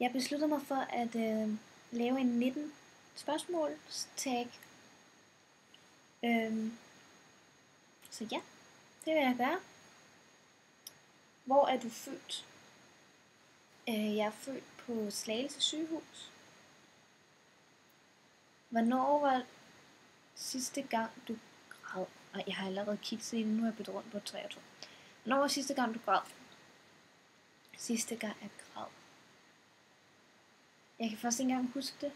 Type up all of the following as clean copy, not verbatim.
Jeg besluttede mig for at lave en 19 spørgsmålstag. Så ja, det vil jeg gøre. Hvor er du født? Jeg er født på Slagelse sygehus. Hvornår var sidste gang du græd? Og jeg har allerede kigget i det, nu har jeg byttet rundt på 3 og 2. Hvornår var sidste gang du græd? Sidste gang jeg græd. Jeg kan først ikke engang huske det.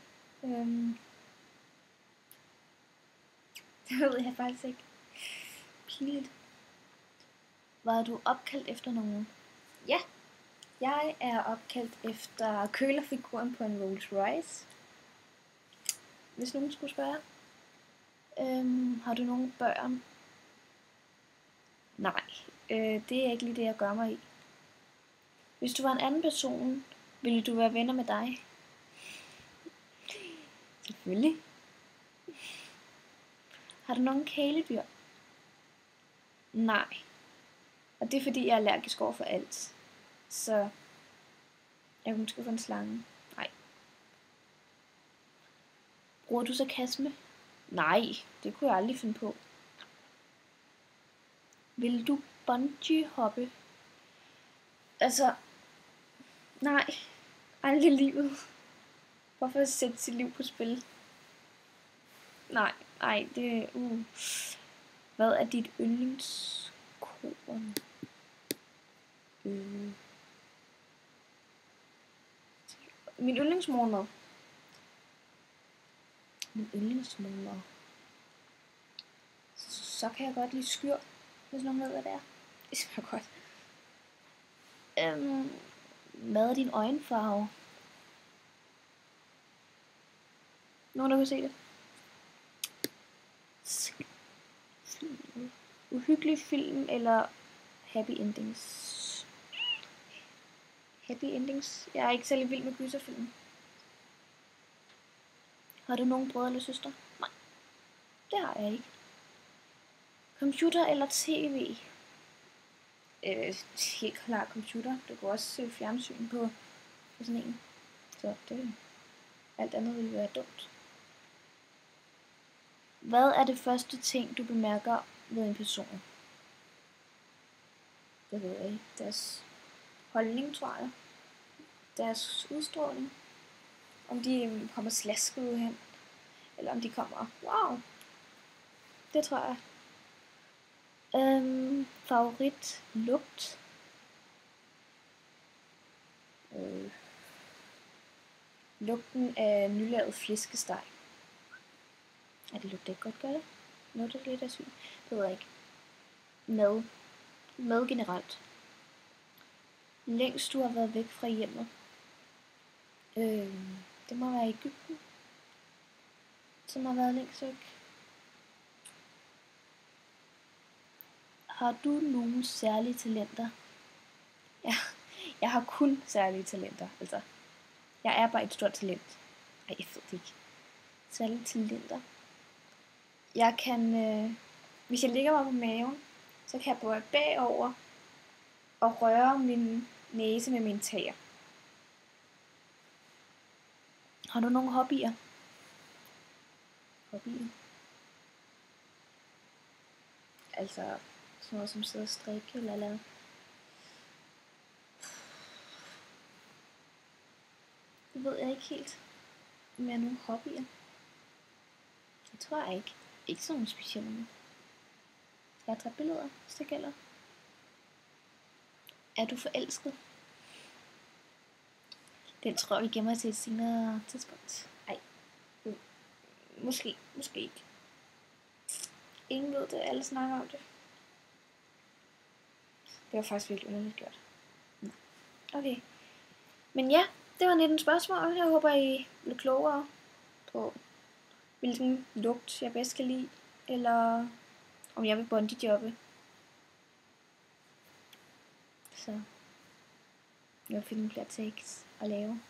Det ved jeg faktisk ikke. Pinligt. Var du opkaldt efter nogen? Ja, jeg er opkaldt efter kølerfiguren på en Rolls Royce. Hvis nogen skulle spørge. Har du nogen børn? Nej, det er ikke lige det, jeg gør mig i. Hvis du var en anden person, ville du være venner med dig? Selvfølgelig. Har du nogen kæledyr? Nej. Og det er fordi, jeg er allergisk over for alt. Så jeg kunne måske få en slange. Nej. Bruger du sarkasme? Nej, det kunne jeg aldrig finde på. Vil du bungee hoppe? Altså, nej. Aldrig i livet. Hvorfor sætte sit liv på spil? Nej, det er Hvad er dit yndlingskorn? Min yndlingsmorgenmad. Så kan jeg godt lide skyr, hvis nogen ved, hvad det er. Det smager godt. Hvad er din øjenfarve? Nogen, der kan se det? Uhyggelig film eller happy endings? Happy endings? Jeg er ikke særlig vild med gyserfilm. Har du nogen brødre eller søster? Nej, det har jeg ikke. Computer eller tv? Helt klart computer. Du kan også se fjernsyn på sådan en. Så det, alt andet ville være dumt. Hvad er det første ting, du bemærker ved en person? Det ved jeg ikke. Deres holdning, tror jeg. Deres udstråling. Om de kommer slasket ud hen. Eller om de kommer, wow. Det tror jeg. Favorit lugt? Lugten af nylavet flæskesteg. Ja, det lugter ikke godt, gør det? Noget, der lidt af svin. Det ved jeg ikke. Mad generelt. Længst du har været væk fra hjemmet? Det må være Egypten, som har været længst væk. Har du nogle særlige talenter? Ja, jeg har kun særlige talenter. Altså, jeg er bare et stort talent. Ej, jeg ved det ikke. Særlige talenter. Jeg kan, hvis jeg ligger mig på maven, så kan jeg bøje bagover og røre min næse med mine tæer. Har du nogle hobbyer? Altså sådan noget som sidde og strikke eller lave. Det ved jeg ikke helt. Om jeg har nogle hobbyer. Det tror jeg ikke. Ikke sådan nogle specielle. Skal jeg tage billeder, hvis det gælder? Er du forelsket? Den tror jeg, vi gemmer til et senere tidspunkt. Ej. Måske ikke. Ingen ved det, alle snakker om det. Det var faktisk virkelig underligt gjort. Okay. Men ja, det var 19 spørgsmål. Jeg håber, I blev klogere på, hvilken lugt jeg bedst kan lide, eller om jeg vil bungee-jobbe. Så jeg vil finde flere takes at lave.